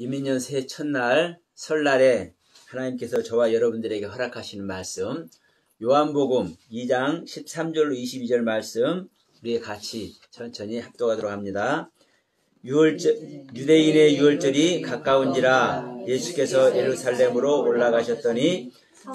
이민년 새해 첫날 설날에 하나님께서 저와 여러분들에게 허락하시는 말씀, 요한복음 2장 13절로 22절 말씀 우리 같이 천천히 합독하도록 합니다. 유대인의 유월절이 가까운지라 예수께서 예루살렘으로 올라가셨더니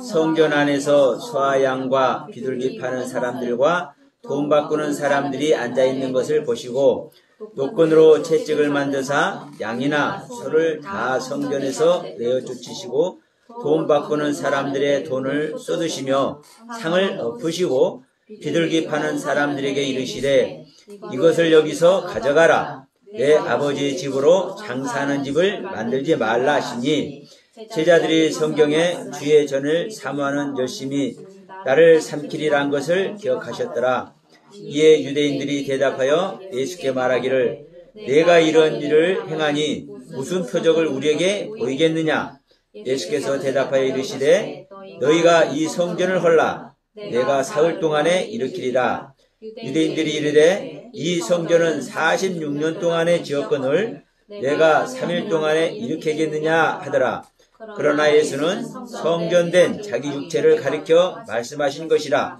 성전 안에서 소와 양과 비둘기 파는 사람들과 돈 바꾸는 사람들이 앉아있는 것을 보시고 노끈으로 채찍을 만드사 양이나 소를 다 성전에서 내어 쫓으시고 돈 바꾸는 사람들의 돈을 쏟으시며 상을 엎으시고 비둘기 파는 사람들에게 이르시되 이것을 여기서 가져가라. 내 아버지의 집으로 장사하는 집을 만들지 말라 하시니 제자들이 성경에 주의 전을 사모하는 열심히 나를 삼키리란 것을 기억하셨더라. 이에 유대인들이 대답하여 예수께 말하기를 내가 이런 일을 행하니 무슨 표적을 우리에게 보이겠느냐. 예수께서 대답하여 이르시되 너희가 이 성전을 헐라. 내가 사흘 동안에 일으키리라. 유대인들이 이르되 이 성전은 46년 동안에 지었거늘 내가 3일 동안에 일으키겠느냐 하더라. 그러나 예수는 성전된 자기 육체를 가리켜 말씀하신 것이라.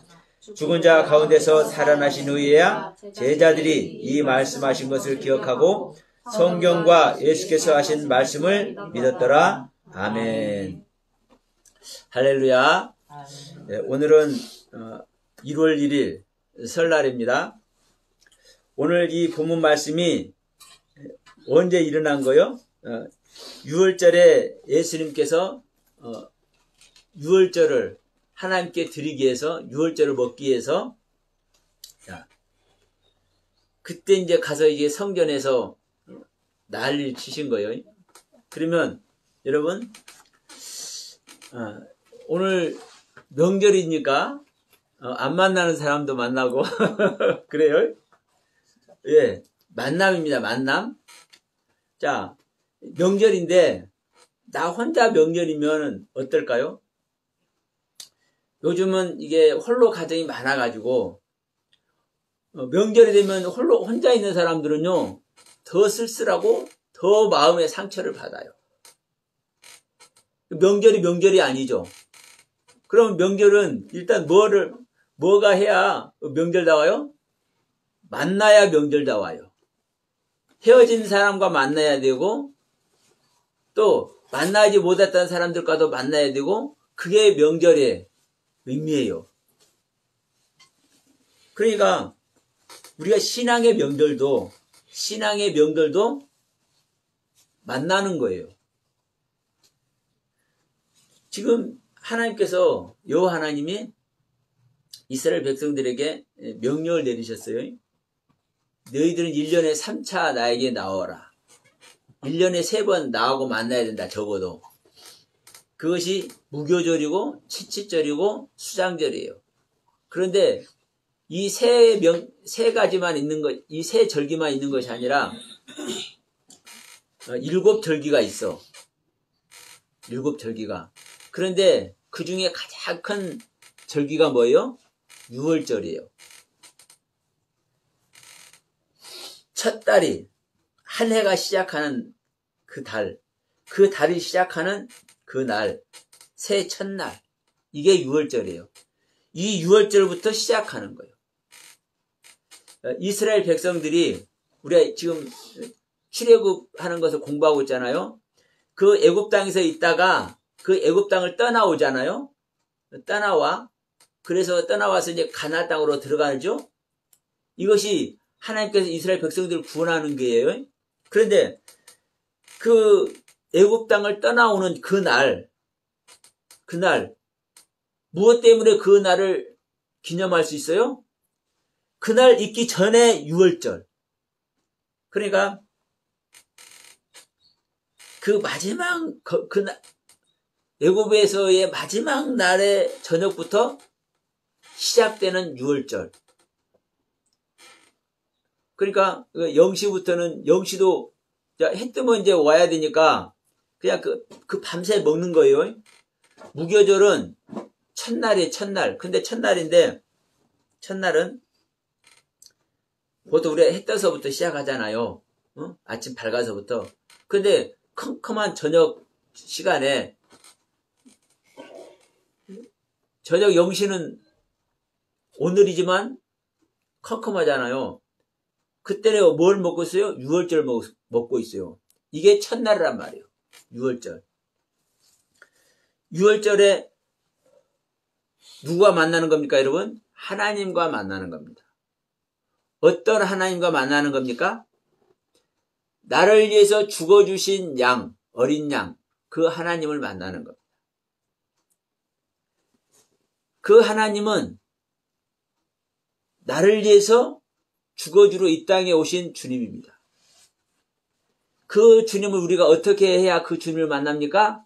죽은 자 가운데서 살아나신 후에야 제자들이 이 말씀하신 것을 기억하고 성경과 예수께서 하신 말씀을 믿었더라. 아멘. 할렐루야. 네, 오늘은 1월 1일 설날입니다. 오늘 이 본문 말씀이 언제 일어난 거요? 6월절에 예수님께서 6월절을 하나님께 드리기 위해서 6월절을 먹기 위해서 그때 이제 가서 이게 성전에서 난리를 치신 거예요. 그러면 여러분 오늘 명절이니까 안 만나는 사람도 만나고 그래요? 예, 만남입니다. 만남. 자, 명절인데 나 혼자 명절이면 어떨까요? 요즘은 이게 홀로 가정이 많아가지고 명절이 되면 홀로 혼자 있는 사람들은요 더 쓸쓸하고 더 마음의 상처를 받아요. 명절이 아니죠. 그럼 명절은 일단 뭐가 해야 명절 나와요? 만나야 명절 나와요. 헤어진 사람과 만나야 되고 또 만나지 못했던 사람들과도 만나야 되고 그게 명절의 의미예요. 그러니까 우리가 신앙의 명절도 만나는 거예요. 지금 하나님께서 여호와 하나님이 이스라엘 백성들에게 명령을 내리셨어요. 너희들은 1년에 3차 나에게 나오라. 1년에 3번 나하고 만나야 된다. 적어도. 그것이 무교절이고 칠칠절이고 수장절이에요. 그런데 이 세 가지만 있는 것, 이 세 절기만 있는 것이 아니라 7절기가 있어. 7절기가. 그런데 그 중에 가장 큰 절기가 뭐예요? 6월절이에요. 첫 달이 한 해가 시작하는 그 달이 시작하는 그 날, 새해 첫날, 이게 6월절이에요. 이 6월절부터 시작하는 거예요. 이스라엘 백성들이 우리가 지금 출애굽하는 것을 공부하고 있잖아요. 그 애굽 땅에서 있다가 그 애굽 땅을 떠나오잖아요. 떠나와. 그래서 떠나와서 이제 가나안 땅으로 들어가죠. 이것이 하나님께서 이스라엘 백성들을 구원하는 거예요. 그런데 그 애굽 땅을 떠나오는 그날 무엇 때문에 그 날을 기념할 수 있어요? 그날 있기 전에 6월절. 그러니까 그 마지막 그날 애굽에서의 마지막 날의 저녁부터 시작되는 6월절. 그러니까 영시부터는 영시도 해 뜨면 이제 와야 되니까 그냥 그 밤새 먹는 거예요. 무교절은 첫날이에요. 첫날. 근데 첫날은 보통 우리가 해 떠서부터 시작하잖아요. 아침 밝아서부터. 근데 컴컴한 저녁 시간에 저녁 0시는 오늘이지만 컴컴하잖아요. 그때는 뭘 먹고 있어요? 유월절 먹고 있어요. 이게 첫날이란 말이에요. 유월절. 유월절에 누가 만나는 겁니까, 여러분? 하나님과 만나는 겁니다. 어떤 하나님과 만나는 겁니까? 나를 위해서 죽어주신 양, 어린 양, 그 하나님을 만나는 겁니다. 그 하나님은 나를 위해서 죽어주러 이 땅에 오신 주님입니다. 그 주님을 우리가 어떻게 해야 그 주님을 만납니까?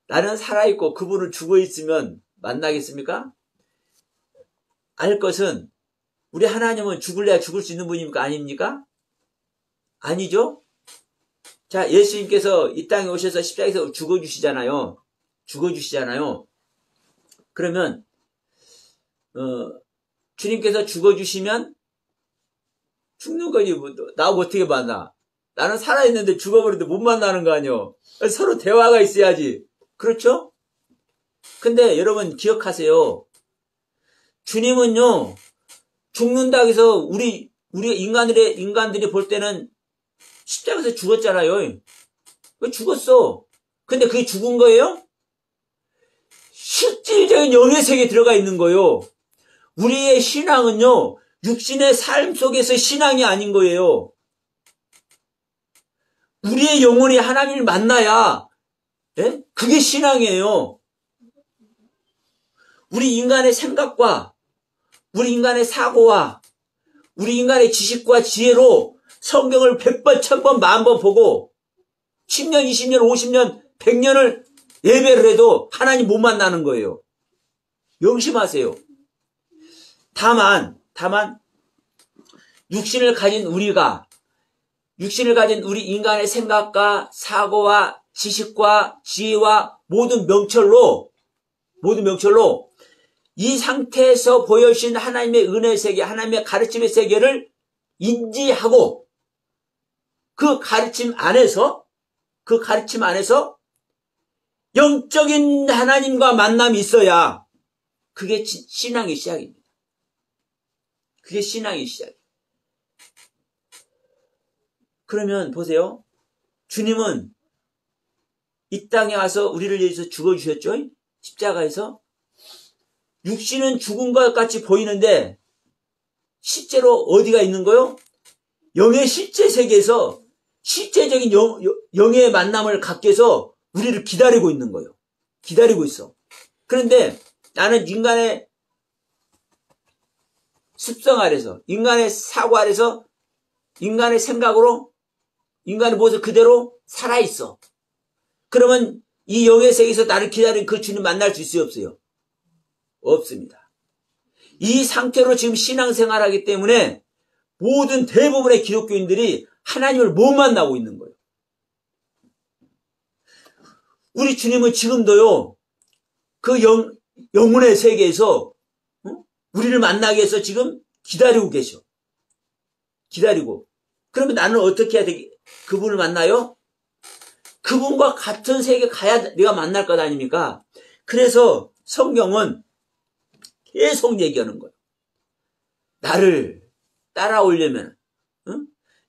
나는 살아있고 그분을 죽어있으면 만나겠습니까? 알 것은 우리 하나님은 죽을래야 죽을 수 있는 분입니까? 아닙니까? 아니죠? 자, 예수님께서 이 땅에 오셔서 십자가에서 죽어주시잖아요. 그러면 주님께서 죽어주시면 죽는 거지. 나하고 어떻게 만나? 나는 살아있는데 죽어버리는데 못 만나는 거 아니요. 서로 대화가 있어야지. 그렇죠? 근데 여러분 기억하세요. 주님은요, 죽는다고 해서 우리 인간들이 볼 때는 십자가에서 죽었잖아요. 왜 죽었어? 근데 그게 죽은 거예요? 실질적인 영의 세계에 들어가 있는 거예요. 우리의 신앙은요, 육신의 삶 속에서 신앙이 아닌 거예요. 우리의 영혼이 하나님을 만나야, 예? 그게 신앙이에요. 우리 인간의 생각과, 우리 인간의 사고와, 우리 인간의 지식과 지혜로 성경을 100번, 1000번, 10,000번 보고, 10년, 20년, 50년, 100년을 예배를 해도 하나님 못 만나는 거예요. 명심하세요. 다만 육신을 가진 우리 인간의 생각과 사고와 지식과 지혜와 모든 명철로 이 상태에서 보여주신 하나님의 은혜의 세계, 하나님의 가르침의 세계를 인지하고 그 가르침 안에서 영적인 하나님과 만남이 있어야 그게 신앙의 시작입니다. 그게 신앙의 시작이에요. 그러면 보세요. 주님은 이 땅에 와서 우리를 위해서 죽어주셨죠? 십자가에서. 육신은 죽은 것 같이 보이는데 실제로 어디가 있는 거요? 영의 실제 세계에서 실제적인 영의 만남을 갖기 위해서 우리를 기다리고 있는 거예요. 기다리고 있어. 그런데 나는 인간의 습성 아래서, 인간의 사고 아래서, 인간의 생각으로, 인간의 모습 그대로 살아있어. 그러면 이 영의 세계에서 나를 기다리는 그 주님 만날 수 있어요, 없어요? 없습니다. 이 상태로 지금 신앙생활하기 때문에 모든 대부분의 기독교인들이 하나님을 못 만나고 있는 거예요. 우리 주님은 지금도요, 그 영혼의 세계에서 우리를 만나기 위해서 지금 기다리고 계셔. 기다리고. 그러면 나는 어떻게 해야 되게 그분을 만나요? 그분과 같은 세계 가야 내가 만날 것 아닙니까? 그래서 성경은 계속 얘기하는 거예요. 나를 따라오려면,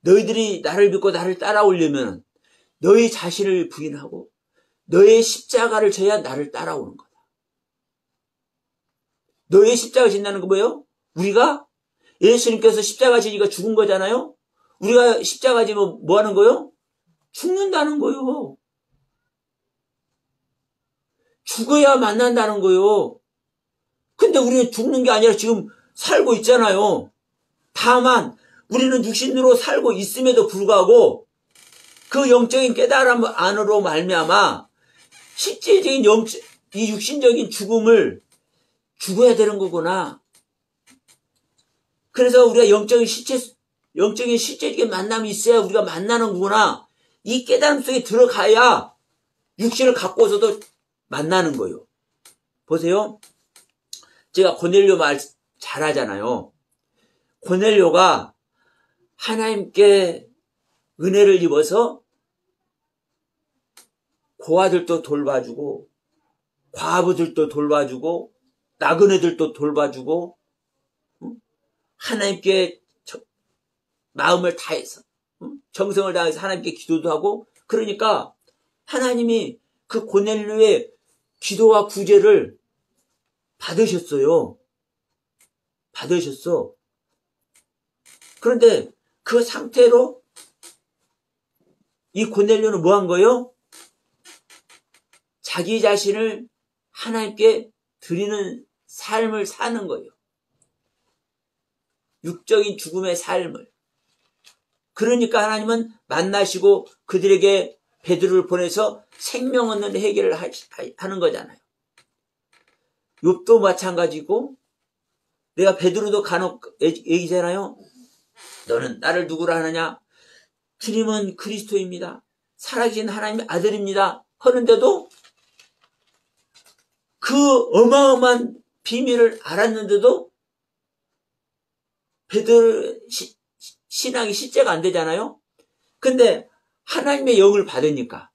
너희들이 나를 믿고 나를 따라오려면 너희 자신을 부인하고 너의 십자가를 져야 나를 따라오는 거다. 너의 십자가 진다는 거 뭐예요? 우리가 예수님께서 십자가 지니까 죽은 거잖아요. 우리가 십자가 지면 뭐 하는 거예요? 죽는다는 거예요. 죽어야 만난다는 거예요. 근데 우리는 죽는 게 아니라 지금 살고 있잖아요. 다만 우리는 육신으로 살고 있음에도 불구하고 그 영적인 깨달음 안으로 말미암아 실제적인 이 육신적인 죽음을 죽어야 되는 거구나. 그래서 우리가 영적인 실제적인 만남이 있어야 우리가 만나는 거구나. 이 깨달음 속에 들어가야 육신을 갖고서도 만나는 거예요. 보세요. 제가 고넬료 말 잘하잖아요. 고넬료가 하나님께 은혜를 입어서 고아들도 돌봐주고 과부들도 돌봐주고 나그네들도 돌봐주고 하나님께 마음을 다해서 정성을 다해서 하나님께 기도도 하고 그러니까 하나님이 그 고넬료의 기도와 구제를 받으셨어요. 받으셨어. 그런데 그 상태로 이 고넬료는 뭐 한 거예요? 자기 자신을 하나님께 드리는 삶을 사는 거예요. 육적인 죽음의 삶을. 그러니까 하나님은 만나시고 그들에게 베드로를 보내서 생명 얻는 해결을 하는 거잖아요. 욥도 마찬가지고 내가 베드로도 간혹 얘기잖아요. 너는 나를 누구라 하느냐? 주님은 그리스도입니다. 살아계신 하나님의 아들입니다. 하는데도 그 어마어마한 비밀을 알았는데도 베드로 신앙이 실제가 안 되잖아요. 근데 하나님의 영을 받으니까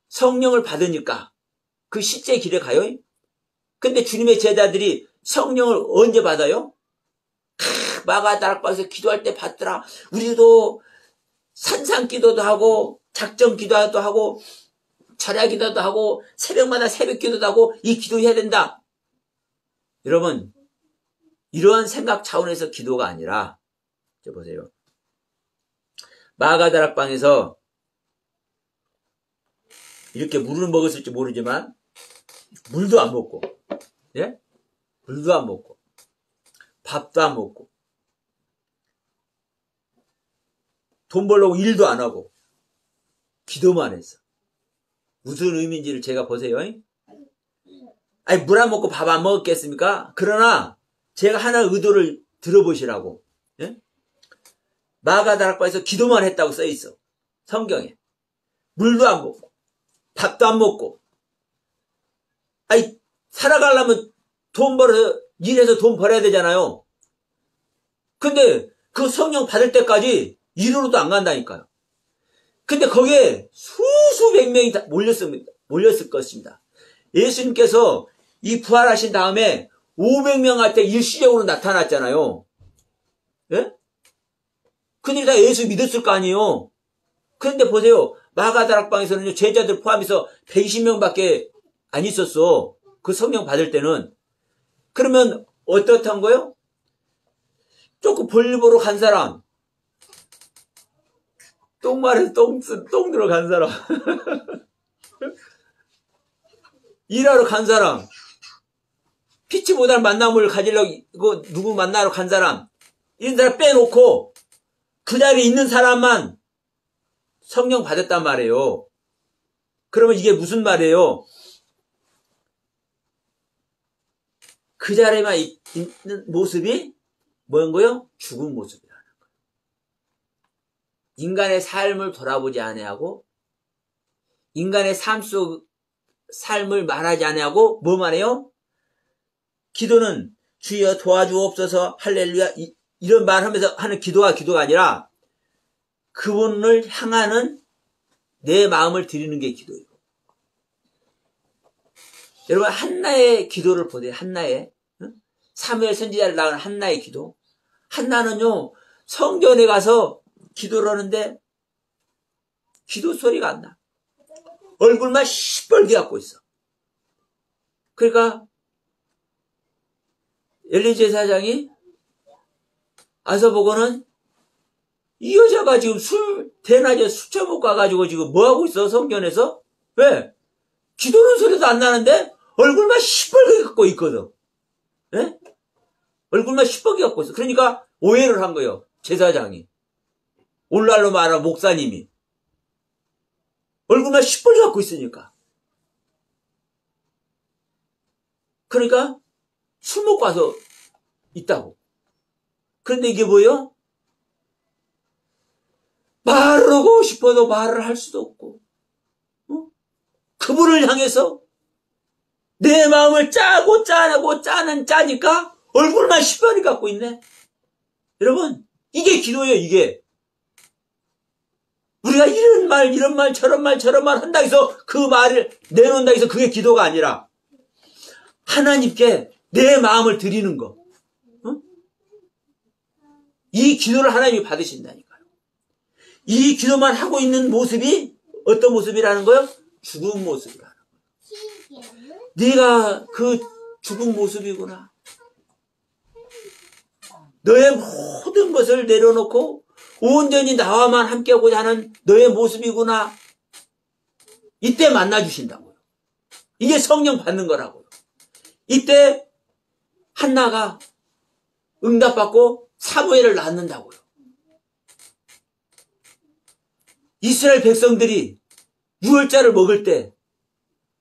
성령을 받으니까 그 실제 길에 가요. 근데 주님의 제자들이 성령을 언제 받아요? 마가다락방에서 기도할 때 받더라. 우리도 산상 기도도 하고 작정 기도도 하고 절야 기도도 하고 새벽마다 새벽 기도도 하고 이 기도해야 된다. 여러분 이러한 생각 차원에서 기도가 아니라 보세요. 마가다락방에서 이렇게 물을 먹었을지 모르지만 물도 안 먹고 예? 물도 안 먹고 밥도 안 먹고 돈 벌려고 일도 안 하고 기도만 했어. 무슨 의미인지를 제가 보세요. 아니 물 안 먹고 밥 안 먹었겠습니까? 그러나 제가 하나 의도를 들어보시라고. 예? 마가다락방에서 기도만 했다고 써있어. 성경에. 물도 안 먹고 밥도 안 먹고 아니 살아가려면 돈 벌어서 일해서 돈 벌어야 되잖아요. 근데 그 성령 받을 때까지 일으로도 안 간다니까요. 근데 거기에 수백 명이 다 몰렸을 것입니다. 예수님께서 이 부활하신 다음에 500명한테 일시적으로 나타났잖아요. 예? 그들이 다 예수 믿었을 거 아니에요. 그런데 보세요. 마가다락방에서는 제자들 포함해서 120명밖에 안 있었어. 그 성령 받을 때는. 그러면 어떻단 거예요? 조금 볼일 보러 간 사람, 똥 마려서 똥 들어간 사람, 일하러 간 사람, 피치 못할 만남을 가지려고 누구 만나러 간 사람, 이런 사람 빼놓고 그 자리에 있는 사람만 성령 받았단 말이에요. 그러면 이게 무슨 말이에요? 그 자리에만 있는 모습이 뭐인 거예요? 죽은 모습이라는 거예요. 인간의 삶을 돌아보지 아니하고 인간의 삶을 말하지 아니하고 뭐 말해요? 기도는 주여 도와주옵소서 할렐루야 이런 말하면서 하는 기도가 아니라 그분을 향하는 내 마음을 드리는 게 기도예요. 여러분 한나의 기도를 보세요. 한나의 사무엘 선지자를 낳은 한나의 기도. 한나는요 성전에 가서 기도를 하는데 기도 소리가 안 나. 얼굴만 시뻘게 갖고 있어. 그러니까 엘리 제사장이 와서 보고는 이 여자가 지금 대낮에 술 처먹고 가가지고 지금 뭐 하고 있어 성전에서? 왜? 기도는 소리도 안 나는데 얼굴만 시뻘게 갖고 있거든. 예? 얼굴만 시뻘게 갖고 있어. 그러니까 오해를 한 거예요. 제사장이. 오늘날로 말하면 목사님이. 얼굴만 시뻘게 갖고 있으니까. 그러니까 술 먹고 와서 있다고. 그런데 이게 뭐예요? 말을 하고 싶어도 말을 할 수도 없고 그분을 향해서 내 마음을 짜고 짜니까 얼굴만 시뻘게 갖고 있네. 여러분 이게 기도예요. 이게 우리가 이런 말, 저런 말 한다 해서 그 말을 내놓는다 해서 그게 기도가 아니라 하나님께 내 마음을 드리는 거. 이 기도를 하나님이 받으신다니까요. 이 기도만 하고 있는 모습이 어떤 모습이라는 거예요? 죽은 모습이라는 거예요. 네가 그 죽은 모습이구나. 너의 모든 것을 내려놓고 온전히 나와만 함께하고자 하는 너의 모습이구나. 이때 만나주신다고요. 이게 성령 받는 거라고요. 이때 한나가 응답받고 사무엘을 낳는다고요. 이스라엘 백성들이 유월절을 먹을 때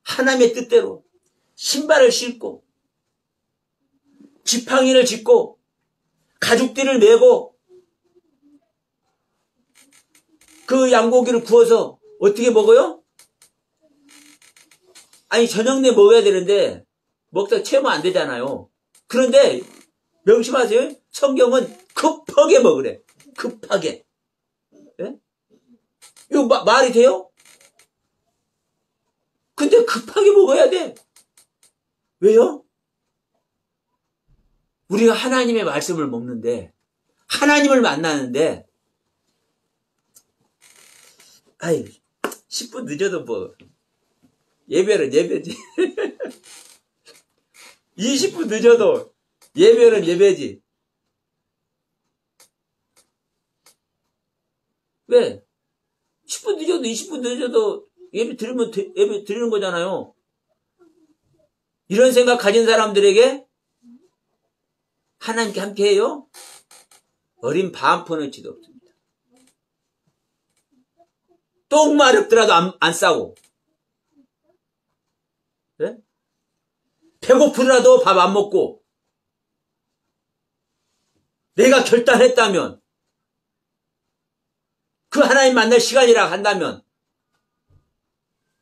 하나님의 뜻대로 신발을 신고 지팡이를 짚고 가죽띠를 메고 그 양고기를 구워서 어떻게 먹어요? 아니 저녁 내 먹어야 되는데 먹다 채우면 안 되잖아요. 그런데 명심하세요. 성경은 급하게 먹으래. 급하게. 예? 이거 말이 돼요? 근데 급하게 먹어야 돼. 왜요? 우리가 하나님의 말씀을 먹는데 하나님을 만나는데 아이 10분 늦어도 뭐 예배는 예배지. 20분 늦어도 예배는 예배지. 왜? 10분 늦어도 20분 늦어도 예배 드리면 예배 드리는 거잖아요. 이런 생각 가진 사람들에게 하나님께 함께해요? 어린 반푼어치도 없습니다. 똥 마렵더라도 안 싸고, 네? 배고프더라도 밥 안 먹고, 내가 결단했다면, 그 하나님 만날 시간이라 한다면,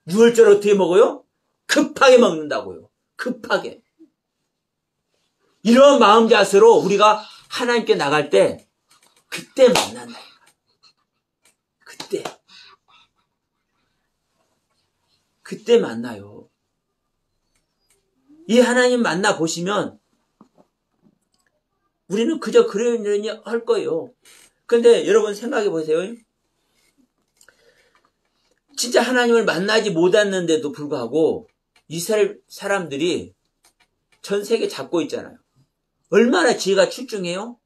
유월절 어떻게 먹어요? 급하게 먹는다고요. 급하게. 이런 마음 자세로 우리가 하나님께 나갈 때 그때 만난다. 그때 만나요. 이 하나님 만나 보시면 우리는 그저 그러려니 할 거예요. 그런데 여러분 생각해 보세요. 진짜 하나님을 만나지 못했는데도 불구하고 이스라엘 사람들이 전 세계 잡고 있잖아요. 얼마나 지혜가 출중해요?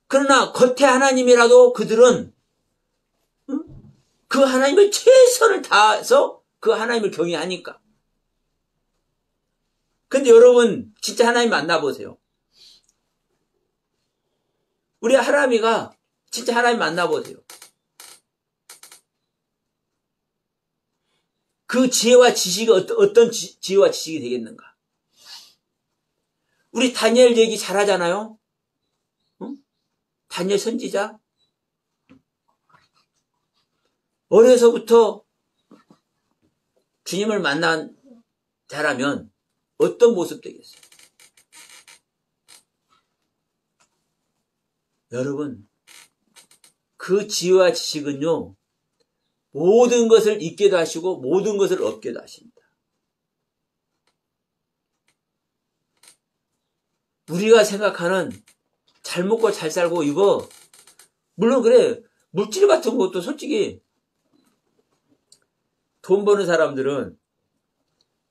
그러나 겉에 하나님이라도 그들은 그 하나님을 최선을 다해서 그 하나님을 경외하니까. 근데 여러분 진짜 하나님 만나보세요. 우리 하람이가 진짜 하나님 만나보세요. 그 지혜와 지식이 어떤 지혜와 지식이 되겠는가? 우리 다니엘 얘기 잘하잖아요. 응? 다니엘 선지자. 어려서부터 주님을 만난 자라면 어떤 모습 되겠어요? 여러분, 그 지혜와 지식은요, 모든 것을 잊게도 하시고 모든 것을 얻게도 하십니다. 우리가 생각하는 잘 먹고 잘 살고 이거 물론 그래 물질 같은 것도 솔직히 돈 버는 사람들은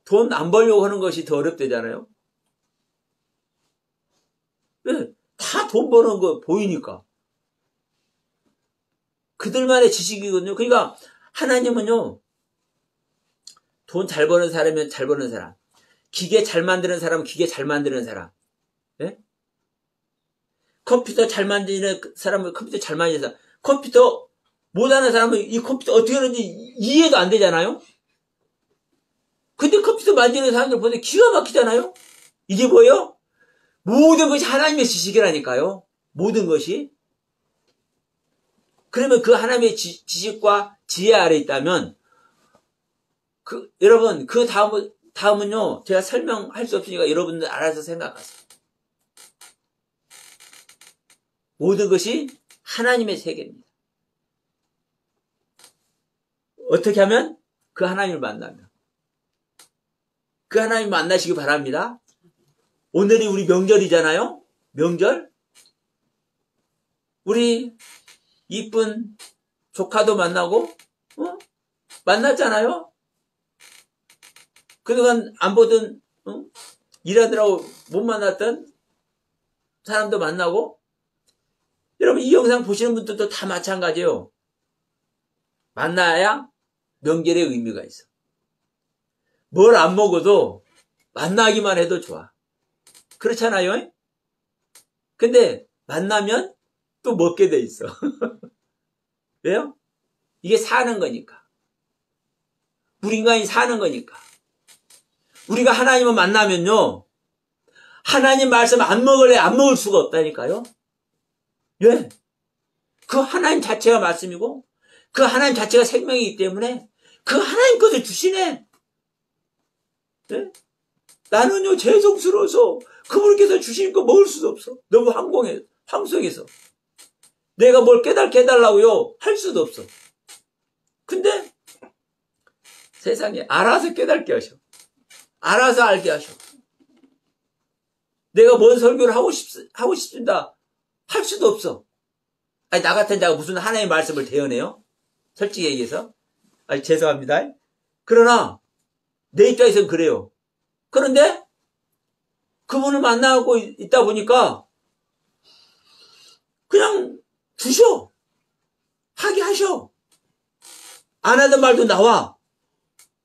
돈 안 벌려고 하는 것이 더 어렵대잖아요. 왜? 다 돈 버는 거 보이니까. 그들만의 지식이거든요. 그러니까 하나님은요. 돈 잘 버는 사람이면 잘 버는 사람. 기계 잘 만드는 사람은 기계 잘 만드는 사람. 네? 컴퓨터 잘 만드는 사람은 컴퓨터 잘 만드는 사람. 컴퓨터 못하는 사람은 이 컴퓨터 어떻게 하는지 이해도 안 되잖아요. 근데 컴퓨터 만드는 사람들 보는데 기가 막히잖아요. 이게 뭐예요? 모든 것이 하나님의 지식이라니까요. 모든 것이. 그러면 그 하나님의 지식과 지혜 아래 있다면 여러분 그 다음은요. 제가 설명할 수 없으니까 여러분들 알아서 생각하세요. 모든 것이 하나님의 세계입니다. 어떻게 하면? 그 하나님을 만나면. 그 하나님 만나시기 바랍니다. 오늘이 우리 명절이잖아요. 명절. 우리 이쁜 조카도 만나고 만났잖아요. 그동안 안 보던 일하느라고 못 만났던 사람도 만나고. 여러분 이 영상 보시는 분들도 다 마찬가지예요. 만나야 명절의 의미가 있어. 뭘 안 먹어도 만나기만 해도 좋아. 그렇잖아요. 근데 만나면 또 먹게 돼 있어. 왜요? 이게 사는 거니까. 우리 인간이 사는 거니까. 우리가 하나님을 만나면요, 하나님 말씀 안 먹을래 안 먹을 수가 없다니까요. 왜? 그 하나님 자체가 말씀이고 그 하나님 자체가 생명이기 때문에 그 하나님 것을 주시네. 네? 나는요 죄송스러워서 그분께서 주신 거 먹을 수도 없어. 너무 황송해서 내가 뭘 깨닫게 해달라고요 할 수도 없어. 근데 세상에 알아서 깨닫게 하셔. 알아서 알게 하셔. 내가 뭔 설교를 하고 싶습니다 할 수도 없어. 아니 나 같은 자가 무슨 하나님의 말씀을 대연해요? 솔직히 얘기해서. 아니 죄송합니다. 그러나 내 입장에서는 그래요. 그런데 그분을 만나고 있다 보니까 그냥 주셔. 하게 하셔. 안 하던 말도 나와.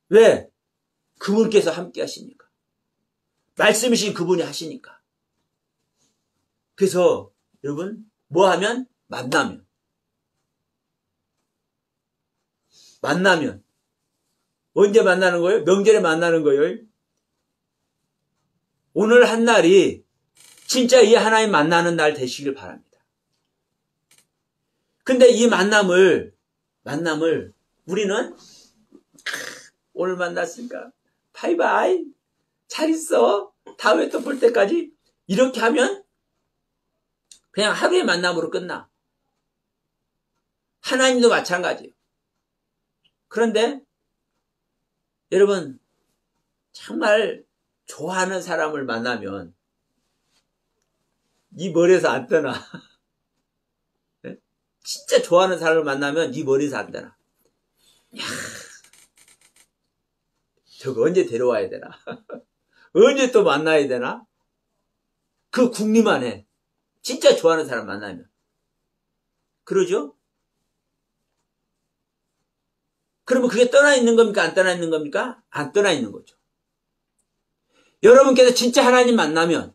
왜? 그분께서 함께 하시니까. 말씀이신 그분이 하시니까. 그래서 여러분 뭐 하면? 만나면. 언제 만나는 거예요? 명절에 만나는 거예요. 오늘 한 날이 진짜 이 하나님 만나는 날 되시길 바랍니다. 근데 이 만남을 우리는 오늘 만났으니까 바이바이 잘 있어 다음에 또 볼 때까지 이렇게 하면 그냥 하루의 만남으로 끝나. 하나님도 마찬가지예요. 그런데 여러분 정말 좋아하는 사람을 만나면 네 머리에서 안 떠나. 네? 진짜 좋아하는 사람을 만나면 네 머리에서 안 떠나. 야, 저거 언제 데려와야 되나? 언제 또 만나야 되나? 그 궁리만 해. 진짜 좋아하는 사람 만나면. 그러죠? 그러면 그게 떠나 있는 겁니까? 안 떠나 있는 겁니까? 안 떠나 있는 거죠. 여러분께서 진짜 하나님 만나면,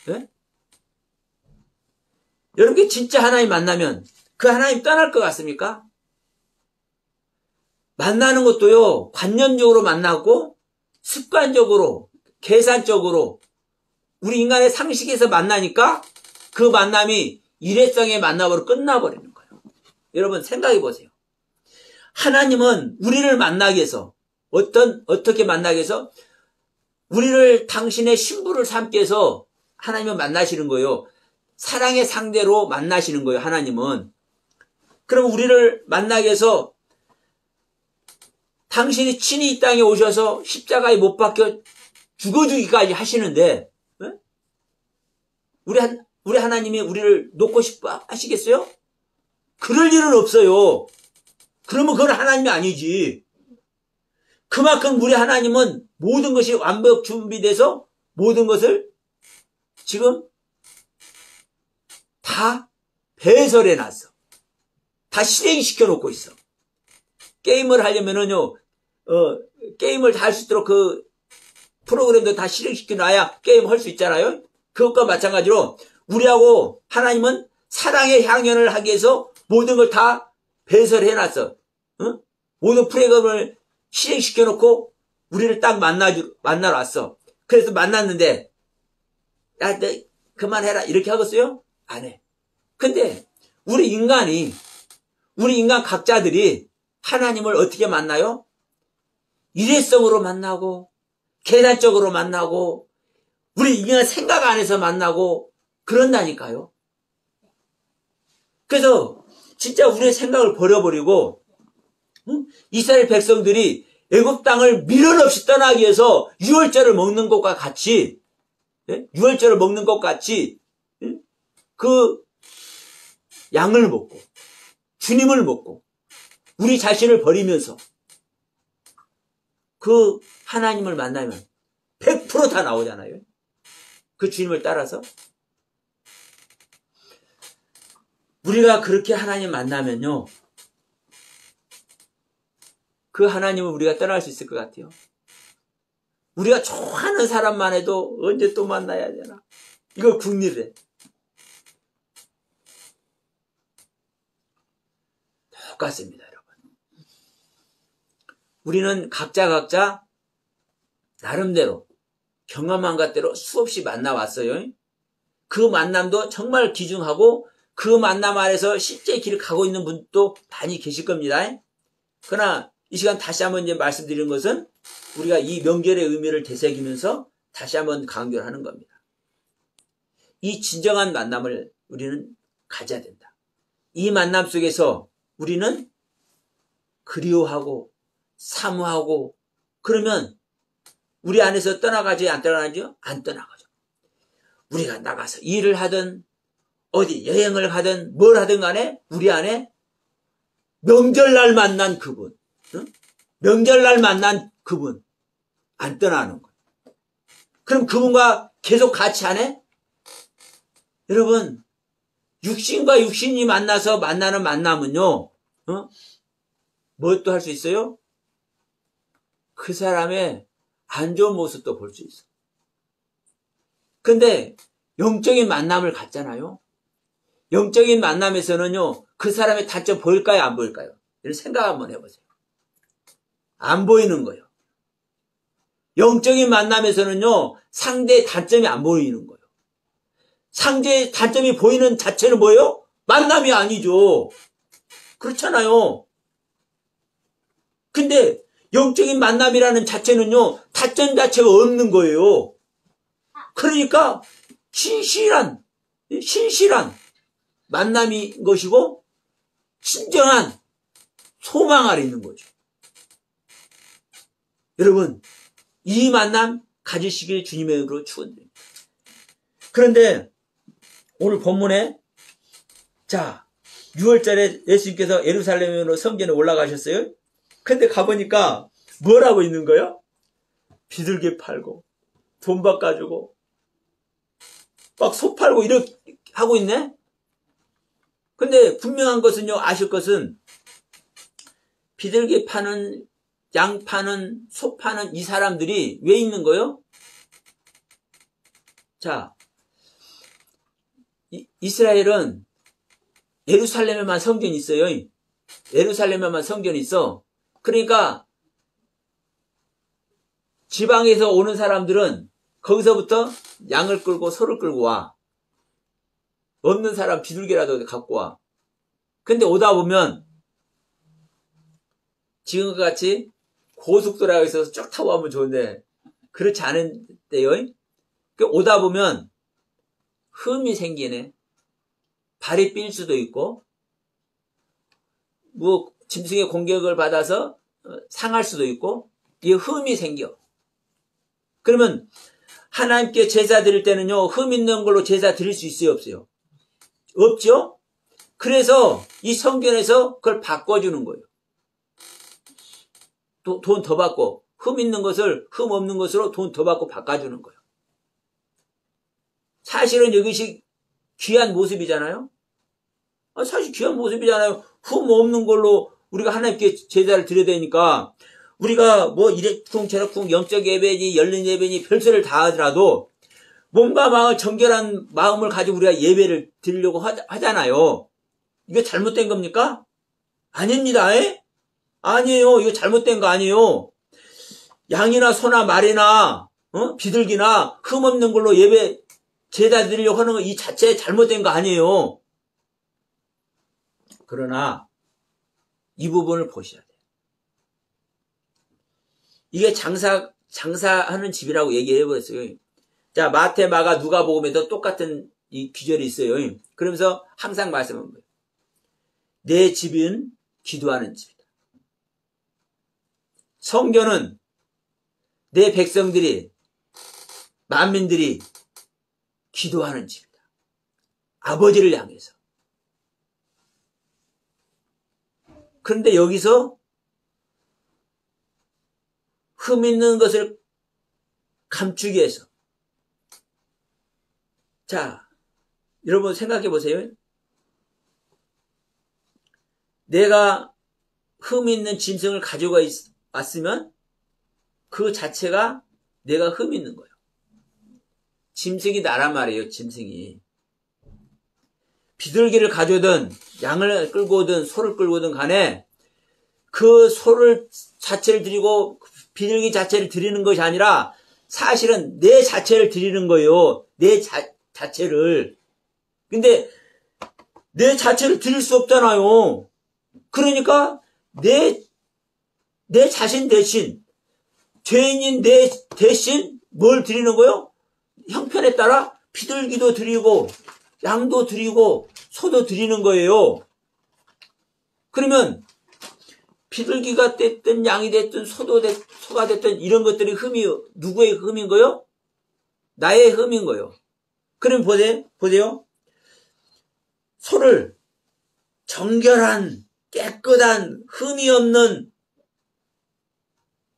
네? 여러분께 진짜 하나님 만나면 그 하나님 떠날 것 같습니까? 만나는 것도요, 관념적으로 만나고 습관적으로, 계산적으로 우리 인간의 상식에서 만나니까 그 만남이 일회성의 만남으로 끝나버리는 거예요. 여러분 생각해 보세요. 하나님은 우리를 만나기 위해서 어떻게 만나기 위해서 우리를 당신의 신부를 삼기 위해서 하나님은 만나시는 거예요. 사랑의 상대로 만나시는 거예요. 하나님은. 그럼 우리를 만나기 위해서 당신이 친히 이 땅에 오셔서 십자가에 못 박혀 죽어주기까지 하시는데 네? 우리 하나님이 우리를 놓고 싶어 하시겠어요? 그럴 일은 없어요. 그러면 그건 하나님이 아니지. 그만큼 우리 하나님은 모든 것이 완벽 준비돼서 모든 것을 지금 다 배설해 놨어. 다 실행시켜 놓고 있어. 게임을 하려면은요, 게임을 다 할 수 있도록 그 프로그램도 다 실행시켜 놔야 게임 할 수 있잖아요. 그것과 마찬가지로 우리하고 하나님은 사랑의 향연을 하기 위해서 모든 걸 다 배설해 놨어. 응? 모든 프로그램을 실행시켜 놓고 우리를 딱 만나러 왔어. 그래서 만났는데 야, 너 그만해라 이렇게 하겠어요? 안 해. 근데 우리 인간 각자들이 하나님을 어떻게 만나요? 일회성으로 만나고 계산적으로 만나고 우리 인간 생각 안에서 만나고 그런다니까요. 그래서 진짜 우리의 생각을 버려버리고 이스라엘 백성들이 애굽 땅을 미련 없이 떠나기 위해서 유월절을 먹는 것과 같이, 유월절을 먹는 것 같이 그 양을 먹고 주님을 먹고 우리 자신을 버리면서 그 하나님을 만나면 100% 다 나오잖아요. 그 주님을 따라서. 우리가 그렇게 하나님 만나면요, 그 하나님을 우리가 떠날 수 있을 것 같아요. 우리가 좋아하는 사람만 해도 언제 또 만나야 되나? 이거 국리래. 똑같습니다, 여러분. 우리는 각자 나름대로 경험한 것대로 수없이 만나왔어요. 그 만남도 정말 귀중하고 그 만남 안에서 실제 길을 가고 있는 분도 많이 계실 겁니다. 그러나 이 시간 다시 한번 이제 말씀드리는 것은 우리가 이 명절의 의미를 되새기면서 다시 한번 강조를 하는 겁니다. 이 진정한 만남을 우리는 가져야 된다. 이 만남 속에서 우리는 그리워하고 사모하고 그러면 우리 안에서 떠나가지 안 떠나가죠? 안 떠나가죠. 우리가 나가서 일을 하든 어디 여행을 가든 뭘 하든 간에 우리 안에 명절날 만난 그분, 명절날 만난 그분 안 떠나는 거예요. 그럼 그분과 계속 같이 하네? 여러분, 육신과 육신이 만나서 만나는 만남은요, 뭐 또 할 수 있어요? 그 사람의 안 좋은 모습도 볼 수 있어. 근데 영적인 만남을 갖잖아요. 영적인 만남에서는요, 그 사람의 단점 보일까요? 안 보일까요? 이런 생각 한번 해보세요. 안 보이는 거예요. 영적인 만남에서는요, 상대의 단점이 안 보이는 거예요. 상대의 단점이 보이는 자체는 뭐예요? 만남이 아니죠. 그렇잖아요. 근데 영적인 만남이라는 자체는요, 단점 자체가 없는 거예요. 그러니까 신실한 만남인 것이고 진정한 소망 아래 있는 거죠. 여러분, 이 만남 가지시길 주님의 이름으로 축원드립니다. 그런데 오늘 본문에 자 6월달에 예수님께서 예루살렘으로 성전에 올라가셨어요. 근데 가보니까 뭘 하고 있는 거예요? 비둘기 팔고 돈 바꿔주고 막 소 팔고 이렇게 하고 있네. 근데 분명한 것은요, 아실 것은 비둘기 파는 양 파는 소 파는 이 사람들이 왜 있는 거예요? 자, 이스라엘은 예루살렘에만 성전이 있어요. 예루살렘에만 성전이 있어. 그러니까 지방에서 오는 사람들은 거기서부터 양을 끌고 소를 끌고 와. 없는 사람 비둘기라도 갖고 와. 근데 오다 보면 지금과 같이 고속도로가 있어서 쭉 타고 가면 좋은데 그렇지 않은데요. 오다 보면 흠이 생기네. 발이 삘 수도 있고 뭐 짐승의 공격을 받아서 상할 수도 있고 이 흠이 생겨. 그러면 하나님께 제사 드릴 때는요, 흠 있는 걸로 제사 드릴 수 있어요, 없어요? 없죠? 그래서 이 성전에서 그걸 바꿔주는 거예요. 돈 더 받고 흠 있는 것을 흠 없는 것으로 돈 더 받고 바꿔주는 거예요. 사실은 이것이 귀한 모습이잖아요. 사실 귀한 모습이잖아요. 흠 없는 걸로 우리가 하나님께 제사를 드려야 되니까 우리가 뭐 이래쿵 저래쿵 영적 예배니 열린 예배니 별소리를 다 하더라도 몸과 마음을 정결한 마음을 가지고 우리가 예배를 드리려고 하잖아요. 이게 잘못된 겁니까? 아닙니다. 아니에요. 이거 잘못된 거 아니에요. 양이나 소나 말이나 비둘기나 흠 없는 걸로 예배 제사 드리려고 하는 거 이 자체에 잘못된 거 아니에요. 그러나 이 부분을 보셔야 돼요. 이게 장사하는 집이라고 얘기해버렸어요. 자, 마태, 마가, 누가복음에도 똑같은 이 귀절이 있어요. 그러면서 항상 말씀한 거예요. 내 집은 기도하는 집이다. 성전은 내 백성들이, 만민들이 기도하는 집이다. 아버지를 향해서. 그런데 여기서 흠 있는 것을 감추기 위해서. 자, 여러분 생각해 보세요. 내가 흠 있는 짐승을 가지고 왔으면 그 자체가 내가 흠 있는 거예요. 짐승이 나란 말이에요. 짐승이. 비둘기를 가져오든 양을 끌고 오든 소를 끌고 오든 간에 그 소를 자체를 드리고 비둘기 자체를 드리는 것이 아니라 사실은 내 자체를 드리는 거예요. 내 자체를. 근데 내 자체를 드릴 수 없잖아요. 그러니까 내 자신 대신, 죄인인 내 대신 뭘 드리는 거요? 형편에 따라 비둘기도 드리고 양도 드리고 소도 드리는 거예요. 그러면 비둘기가 됐든 양이 됐든 소가 됐든 이런 것들이 흠이 누구의 흠인 거요? 나의 흠인 거요. 그럼 보세요. 소를 정결한 깨끗한 흠이 없는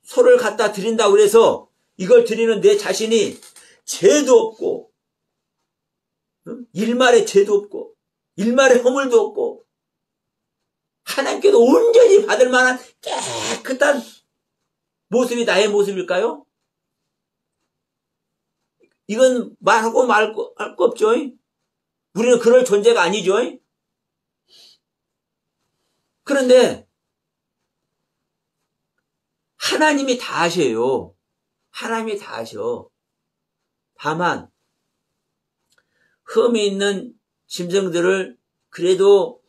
소를 갖다 드린다고 그래서 이걸 드리는 내 자신이 죄도 없고 일말에 죄도 없고 일말에 허물도 없고 하나님께도 온전히 받을 만한 깨끗한 모습이 나의 모습일까요? 이건 말하고 말 거 없죠. 우리는 그럴 존재가 아니죠. 그런데 하나님이 다 아셔요. 하나님이 다 아셔. 다만 흠이 있는 짐승들을 그래도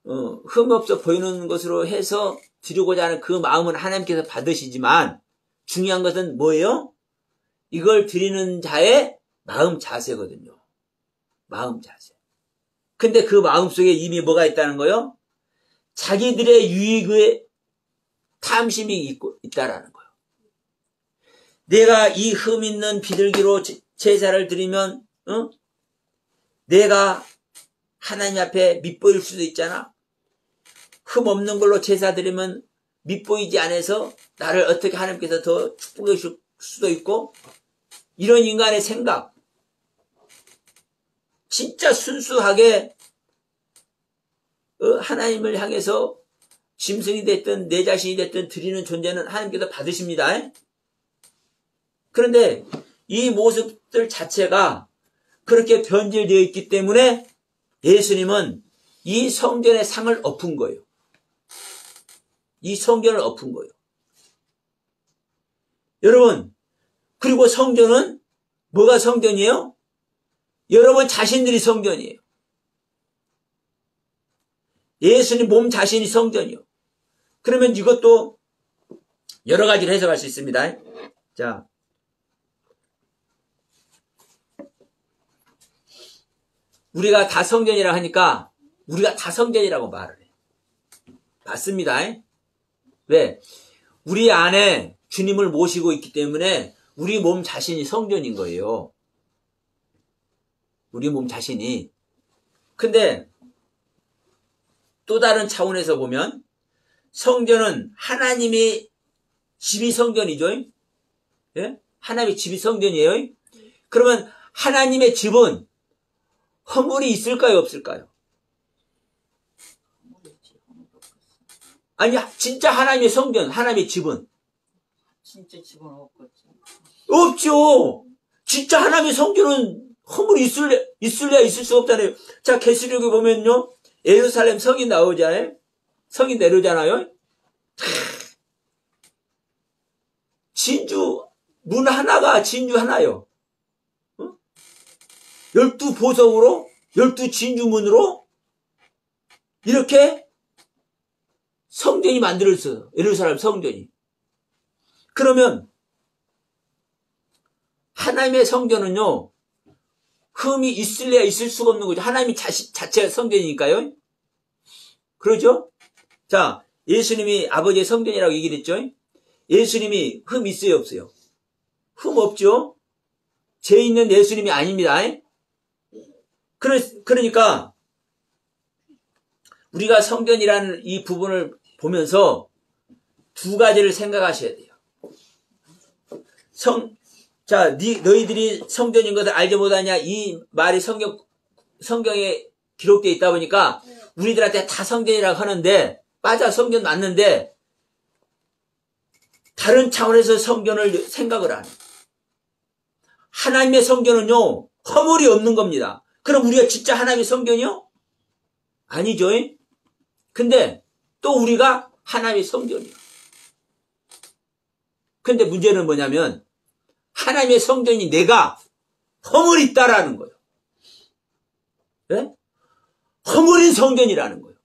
흠 없어 보이는 것으로 해서 드리고자 하는 그 마음은 하나님께서 받으시지만 중요한 것은 뭐예요? 이걸 드리는 자의 마음 자세거든요. 마음 자세. 근데 그 마음 속에 이미 뭐가 있다는 거예요? 자기들의 유익의 탐심이 있다라는 거예요. 내가 이 흠 있는 비둘기로 제사를 드리면 내가 하나님 앞에 밉보일 수도 있잖아. 흠 없는 걸로 제사 드리면 밉보이지 않아서 나를 어떻게 하나님께서 더 축복해 줄 수도 있고, 이런 인간의 생각, 진짜 순수하게 하나님을 향해서 짐승이 됐든 내 자신이 됐든 드리는 존재는 하나님께서 받으십니다. 그런데 이 모습들 자체가 그렇게 변질되어 있기 때문에 예수님은 이 성전의 상을 엎은 거예요. 이 성전을 엎은 거예요. 여러분, 그리고 성전은 뭐가 성전이에요? 여러분 자신들이 성전이에요. 예수님 몸 자신이 성전이요. 그러면 이것도 여러 가지로 해석할 수 있습니다. 자, 우리가 다 성전이라 하니까 우리가 다 성전이라고 말을 해. 맞습니다. 왜? 우리 안에 주님을 모시고 있기 때문에 우리 몸 자신이 성전인 거예요. 우리 몸 자신이. 근데 또 다른 차원에서 보면 성전은 하나님의 집이 성전이죠. 예? 하나님의 집이 성전이에요. 그러면 하나님의 집은 허물이 있을까요, 없을까요? 아니, 진짜 하나님의 성전, 하나님의 집은 진짜 집은 없겠지. 없죠. 진짜 하나님의 성전은 허물이 있을래야 있을 수 없잖아요. 자, 계시록에 보면요, 예루살렘 성이 나오잖아요. 성이 내려오잖아요. 진주 문 하나가 진주 하나요. 12보석으로 12진주문으로 이렇게 성전이 만들어졌어요. 예루살렘 성전이. 그러면 하나님의 성전은요, 흠이 있을래야 있을 수가 없는 거죠. 하나님이 자체가 성전이니까요. 그러죠? 자, 예수님이 아버지의 성전이라고 얘기를 했죠. 예수님이 흠 있어요, 없어요? 흠 없죠? 죄 있는 예수님이 아닙니다. 그러니까 우리가 성전이라는 이 부분을 보면서 두 가지를 생각하셔야 돼요. 너희들이 성전인 것을 알지 못하냐, 이 말이 성경에 기록되어 있다 보니까 우리들한테 다 성전이라고 하는데, 맞아, 성전 맞는데 다른 차원에서 성전을 생각을 안 해요. 하나님의 성전은요, 허물이 없는 겁니다. 그럼 우리가 진짜 하나님의 성전이요? 아니죠. 근데 또 우리가 하나님의 성전이요. 근데 문제는 뭐냐면 하나님의 성전이 내가 허물이 있다라는 거예요. 네? 허물인 성전이라는 거예요.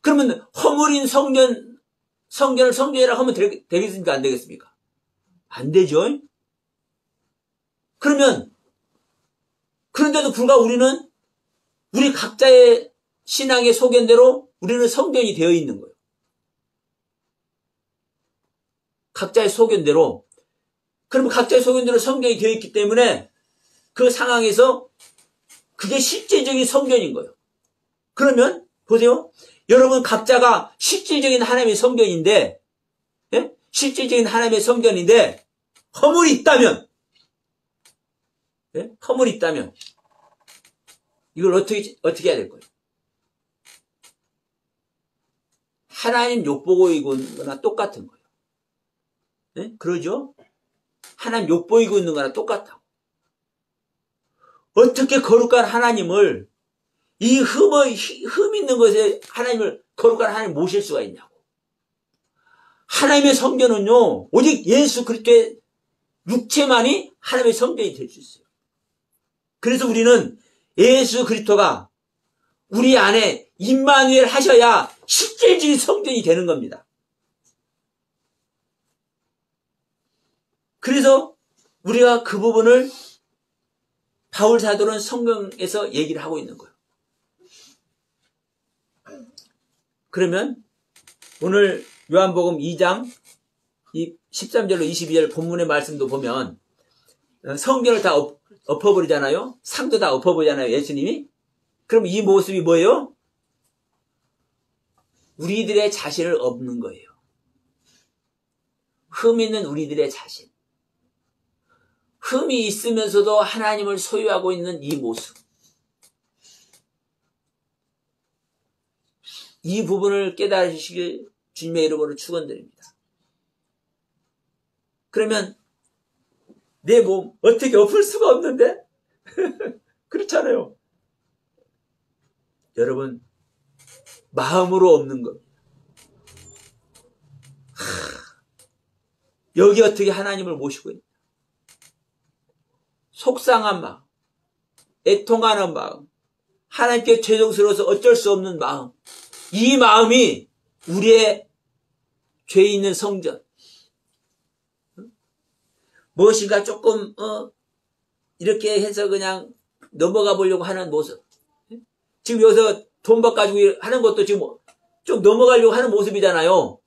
그러면 허물인 성전을 성전이라고 하면 되겠습니까? 안 되겠습니까? 안 되죠. 그런데도 불구하고 우리는 우리 각자의 신앙의 소견대로 우리는 성전이 되어 있는 거예요. 각자의 소견대로. 그러면 각자의 소견대로 성전이 되어 있기 때문에 그 상황에서 그게 실제적인 성전인 거예요. 그러면 보세요. 여러분 각자가 실질적인 하나님의 성전인데, 예? 실질적인 하나님의 성전인데 허물이 있다면, 예? 허물이 있다면 이걸 어떻게 해야 될 거예요? 하나님 욕보고 있는 거나 똑같은 거예요. 예? 그러죠? 하나님 욕보이고 있는 거나 똑같다고. 어떻게 거룩한 하나님을, 이 흠 있는 것에 하나님을, 거룩한 하나님 모실 수가 있냐고. 하나님의 성전은요, 오직 예수 그리스도의 육체만이 하나님의 성전이 될 수 있어요. 그래서 우리는 예수 그리스도가 우리 안에 임마누엘 하셔야 실질적인 성전이 되는 겁니다. 그래서 우리가 그 부분을 바울 사도는 성경에서 얘기를 하고 있는 거예요. 그러면 오늘 요한복음 2장 13절로 22절 본문의 말씀도 보면 성전을 다 엎어버리잖아요. 상도 다 엎어버리잖아요. 예수님이. 그럼 이 모습이 뭐예요? 우리들의 자신을 엎는 거예요. 흠 있는 우리들의 자신. 흠이 있으면서도 하나님을 소유하고 있는 이 모습. 이 부분을 깨달으시길 주님의 이름으로 축원드립니다. 그러면 내 몸 어떻게 엎을 수가 없는데? 그렇잖아요. 여러분, 마음으로 엎는 겁니다. 여기 어떻게 하나님을 모시고 있냐? 속상한 마음, 애통하는 마음, 하나님께 죄송스러워서 어쩔 수 없는 마음, 이 마음이 우리의 죄 있는 성전, 무엇인가 조금 이렇게 해서 그냥 넘어가 보려고 하는 모습. 지금 여기서 돈 바꿔주고 하는 것도 지금 좀 넘어가려고 하는 모습이잖아요.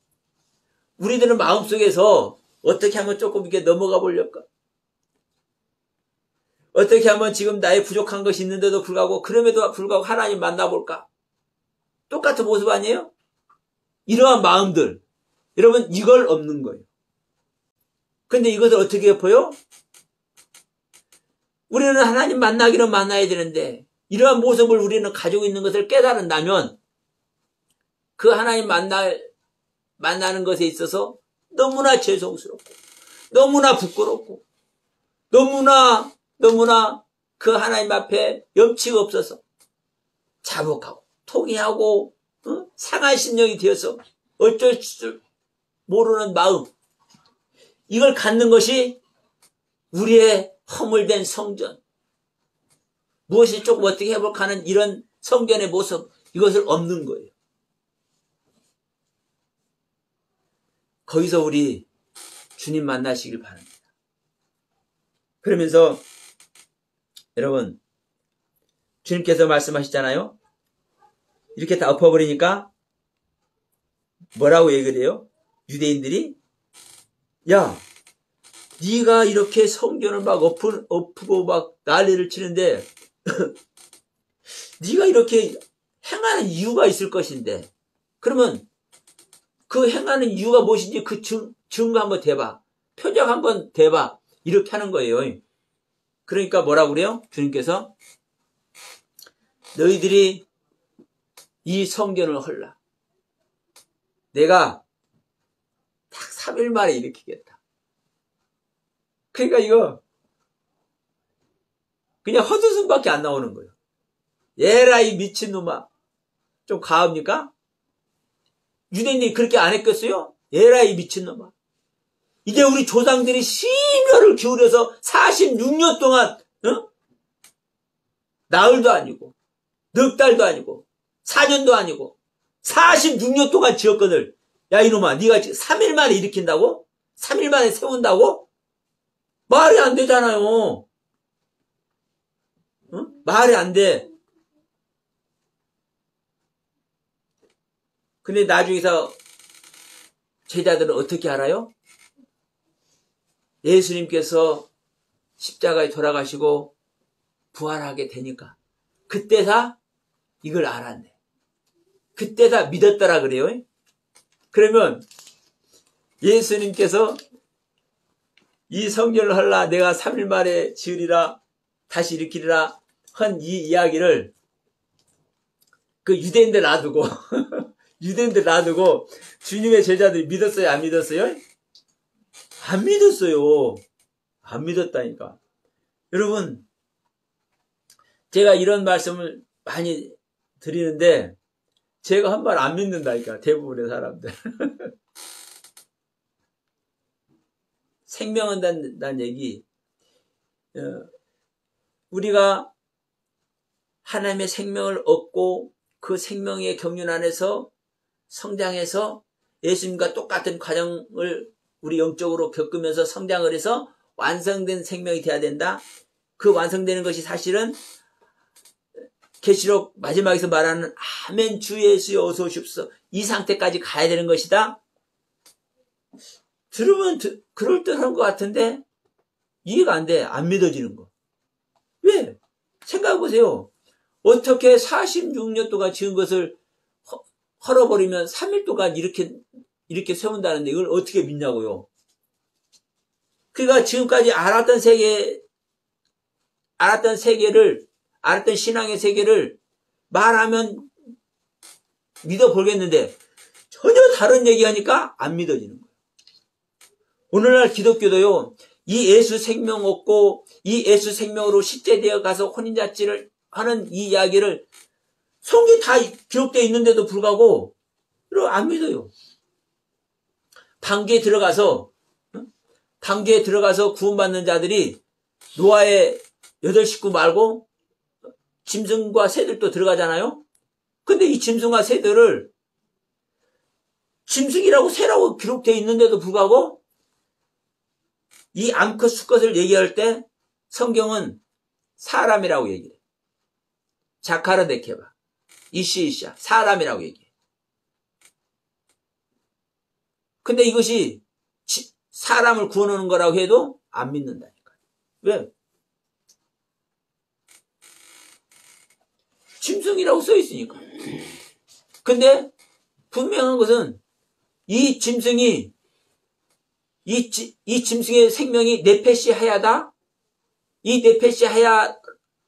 우리들은 마음속에서 어떻게 하면 조금 이렇게 넘어가 보려까? 어떻게 하면 지금 나의 부족한 것이 있는데도 불구하고, 그럼에도 불구하고 하나님 만나볼까? 똑같은 모습 아니에요? 이러한 마음들. 여러분, 이걸 엎는 거예요. 근데 이것을 어떻게 엎어요? 우리는 하나님 만나기는 만나야 되는데, 이러한 모습을 우리는 가지고 있는 것을 깨달은다면, 그 하나님 만나는 것에 있어서 너무나 죄송스럽고, 너무나 부끄럽고, 너무나 그 하나님 앞에 염치가 없어서 자복하고 통회하고 상한 심령이 되어서 어쩔 줄 모르는 마음, 이걸 갖는 것이 우리의 허물된 성전, 무엇이 조금 어떻게 해볼까 하는 이런 성전의 모습, 이것을 엎는 거예요. 거기서 우리 주님 만나시길 바랍니다. 그러면서 여러분, 주님께서 말씀하시잖아요. 이렇게 다 엎어버리니까 뭐라고 얘기를 해요? 유대인들이 야, 네가 이렇게 성전을 막 엎고 막 난리를 치는데 네가 이렇게 행하는 이유가 있을 것인데, 그러면 그 행하는 이유가 무엇인지 그 증거 한번 대봐. 표적 한번 대봐. 이렇게 하는 거예요. 그러니까 뭐라고 그래요? 주님께서 너희들이 이 성전을 헐라. 내가 딱 3일 만에 일으키겠다. 그러니까 이거 그냥 헛웃음밖에 안 나오는 거예요. 얘라 이 미친놈아. 좀 가합니까? 유대인들이 그렇게 안 했겠어요? 얘라 이 미친놈아. 이제 우리 조상들이 심혈을 기울여서 46년 동안 나흘도 아니고 넉 달도 아니고 4년도 아니고 46년 동안 지었거늘. 야 이놈아, 네가 3일 만에 일으킨다고? 3일 만에 세운다고? 말이 안 되잖아요. 말이 안 돼. 근데 나중에서 제자들은 어떻게 알아요? 예수님께서 십자가에 돌아가시고 부활하게 되니까 그때 다 이걸 알았네. 그때 다 믿었더라 그래요. 그러면 예수님께서 이 성전을 헐라 내가 3일 만에 지으리라 다시 일으키리라 한 이 이야기를 그 유대인들 놔두고 유대인들 놔두고 주님의 제자들이 믿었어요? 안 믿었어요? 안 믿었어요. 안 믿었다니까. 여러분, 제가 이런 말씀을 많이 드리는데 제가 한 말 안 믿는다니까, 대부분의 사람들. 생명은 난 얘기. 우리가 하나님의 생명을 얻고 그 생명의 경륜 안에서 성장해서 예수님과 똑같은 과정을 우리 영적으로 겪으면서 성장을 해서 완성된 생명이 돼야 된다. 그 완성되는 것이 사실은 계시록 마지막에서 말하는 아멘 주 예수여 어서 오십시오. 이 상태까지 가야 되는 것이다. 들으면 그럴듯한 것 같은데 이해가 안 돼. 안 믿어지는 거. 왜? 생각해보세요. 어떻게 46년 동안 지은 것을 헐어버리면 3일 동안 이렇게 세운다는데 이걸 어떻게 믿냐고요. 그러니까 지금까지 알았던 신앙의 세계를 말하면 믿어보겠는데 전혀 다른 얘기하니까 안 믿어지는 거예요. 오늘날 기독교도요, 이 예수 생명 얻고 이 예수 생명으로 십제되어 가서 혼인잔치를 하는 이 이야기를 성경에 다 기록되어 있는데도 불구하고 안 믿어요. 방주에 들어가서 구원받는 자들이 노아의 8식구 말고 짐승과 새들도 들어가잖아요. 근데 이 짐승과 새들을 짐승이라고 새라고 기록되어 있는데도 불구하고 이 암컷 수컷을 얘기할 때 성경은 사람이라고 얘기해. 자카르 데케바 이시이샤 사람이라고 얘기해. 근데 이것이 사람을 구원하는 거라고 해도 안 믿는다니까요. 왜? 짐승이라고 써 있으니까. 근데 분명한 것은 이 짐승의 생명이 네페시 하야다. 이 네페시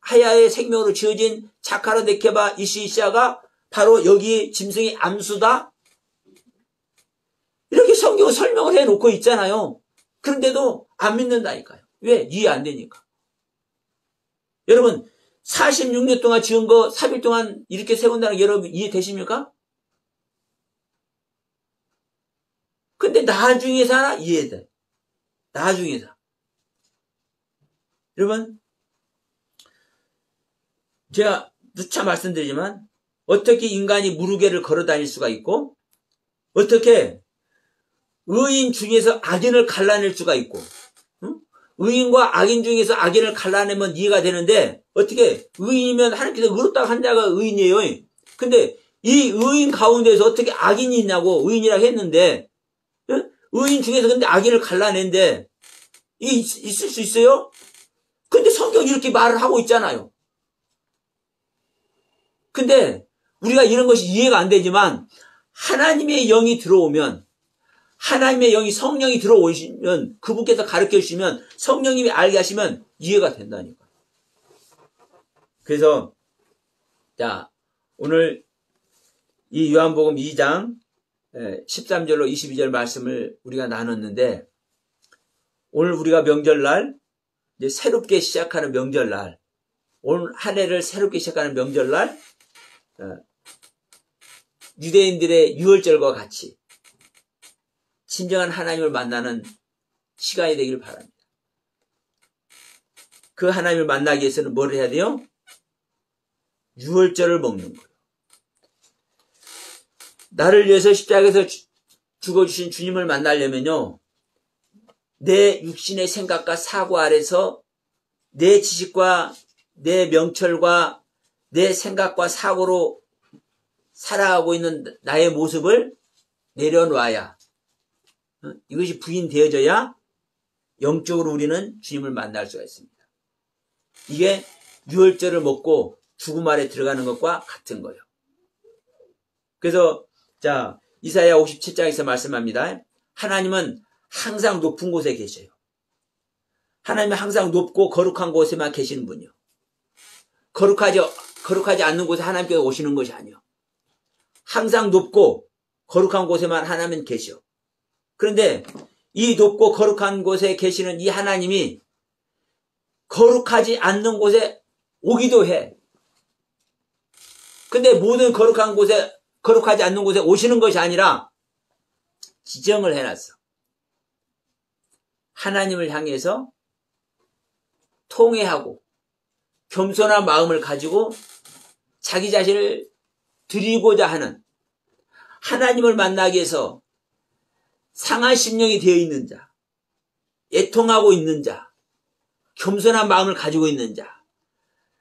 하야의 생명으로 지어진 자카르 데케바 이시이샤가 바로 여기 짐승의 암수다. 이렇게 성경을 설명을 해놓고 있잖아요. 그런데도 안 믿는다니까요. 왜? 이해 안 되니까. 여러분 46년 동안 지은 거 3일 동안 이렇게 세운다는 게 여러분 이해되십니까? 근데 나중에서 이해돼. 나중에서. 여러분 제가 누차 말씀드리지만 어떻게 인간이 무르게를 걸어 다닐 수가 있고 어떻게 의인 중에서 악인을 갈라낼 수가 있고 의인과 악인 중에서 악인을 갈라내면 이해가 되는데 어떻게 의인이면 하나님께서 의롭다고 한 자가 의인이에요. 근데 이 의인 가운데서 어떻게 악인이 있냐고 의인이라고 했는데 의인 중에서 근데 악인을 갈라낸데 이게 있을 수 있어요? 근데 성경이 이렇게 말을 하고 있잖아요. 근데 우리가 이런 것이 이해가 안 되지만 하나님의 영이 들어오면, 하나님의 영이 성령이 들어오시면, 그분께서 가르쳐 주시면, 성령님이 알게 하시면 이해가 된다니까. 그래서 자, 오늘 이 요한복음 2장 13절로 22절 말씀을 우리가 나눴는데, 오늘 우리가 명절날, 이제 새롭게 시작하는 명절날, 오늘 한 해를 새롭게 시작하는 명절날, 유대인들의 유월절과 같이 진정한 하나님을 만나는 시간이 되기를 바랍니다. 그 하나님을 만나기 위해서는 뭘 해야 돼요? 유월절을 먹는 거예요. 나를 위해서 십자가에서 죽어주신 주님을 만나려면요, 내 육신의 생각과 사고 아래서 내 지식과 내 명철과 내 생각과 사고로 살아가고 있는 나의 모습을 내려놔야, 이것이 부인되어져야 영적으로 우리는 주님을 만날 수가 있습니다. 이게 유월절을 먹고 죽음 아래 들어가는 것과 같은 거예요. 그래서 자, 이사야 57장에서 말씀합니다. 하나님은 항상 높은 곳에 계셔요. 하나님은 항상 높고 거룩한 곳에만 계시는 분이요. 거룩하지 않는 곳에 하나님께서 오시는 것이 아니요. 항상 높고 거룩한 곳에만 하나님은 계셔. 그런데 이 높고 거룩한 곳에 계시는 이 하나님이 거룩하지 않는 곳에 오기도 해. 근데 모든 거룩하지 않는 곳에 오시는 것이 아니라 지정을 해놨어. 하나님을 향해서 통회하고 겸손한 마음을 가지고 자기 자신을 드리고자 하는, 하나님을 만나기 위해서 상한 심령이 되어 있는 자, 애통하고 있는 자, 겸손한 마음을 가지고 있는 자,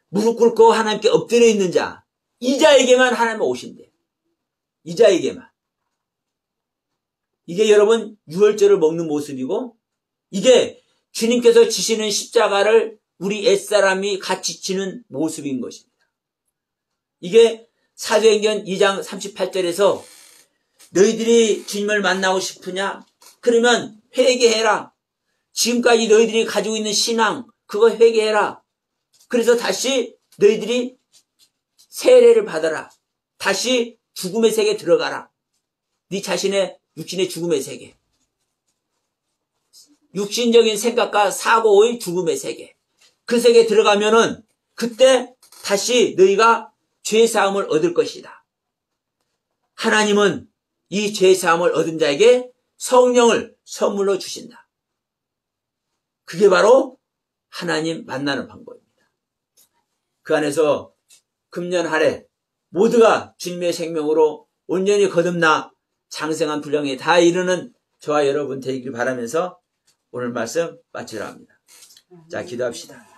무릎 꿇고 하나님께 엎드려 있는 자, 이 자에게만 하나님은 오신대. 이 자에게만. 이게 여러분 유월절을 먹는 모습이고, 이게 주님께서 지시는 십자가를 우리 옛사람이 같이 지는 모습인 것입니다. 이게 사도행전 2장 38절에서 너희들이 주님을 만나고 싶으냐? 그러면 회개해라. 지금까지 너희들이 가지고 있는 신앙, 그거 회개해라. 그래서 다시 너희들이 세례를 받아라. 다시 죽음의 세계에 들어가라. 네 자신의 육신의 죽음의 세계. 육신적인 생각과 사고의 죽음의 세계. 그 세계에 들어가면은 그때 다시 너희가 죄사함을 얻을 것이다. 하나님은 이 죄사함을 얻은 자에게 성령을 선물로 주신다. 그게 바로 하나님 만나는 방법입니다. 그 안에서 금년 한 해 모두가 주님의 생명으로 온전히 거듭나 장성한 분량에 다 이르는 저와 여러분 되기를 바라면서 오늘 말씀 마치려 합니다. 자, 기도합시다.